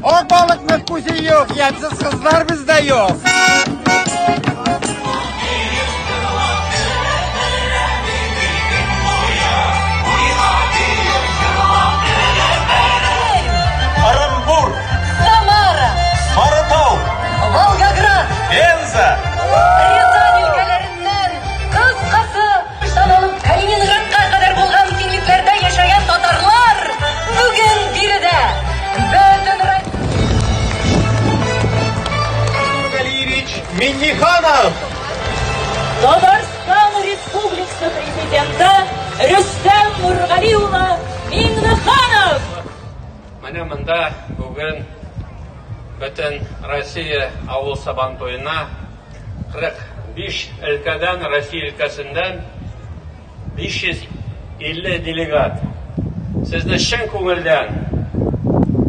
Ok balık kuzu yok, yemsiz kızlar bizde yok. Оренбург, Самара, Маратау, Волгогрad, Пенза, Рязань ülkelerinden kıskası alıp Kaliningrad'a kadar bulgan kengliklerde yaşayan Tatarlar bugün bir de bütün Ильич Минниханов, Татарстан Республикасы президенті Рүстем Нұрғалиұлы Меңдіханов. Мене мында бүгін бүтін Россия ауыл сабан тойына 45 өлкәдән, Россия өлкәсендән 550 делегат. Сезне шын күңелдән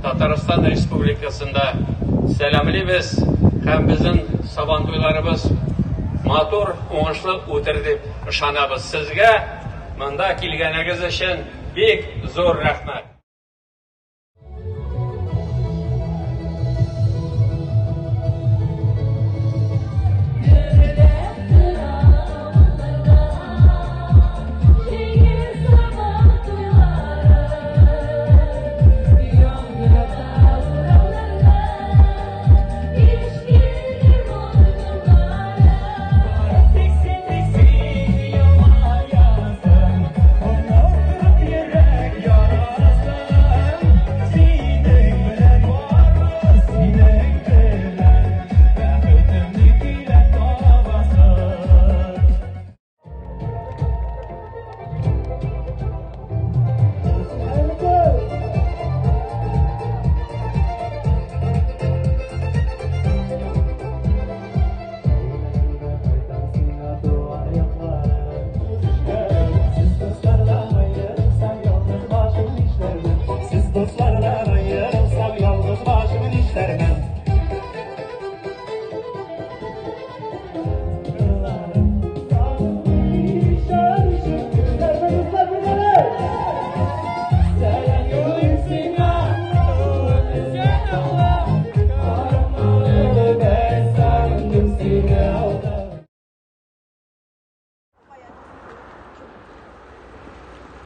Татарстан Республикасында сәламлибез һәм безнең сабан туйларыбыз матур, уңышлы үтер дип ышанабыз. Сезгә монда килгәнегез өчен бик зур рәхмәт.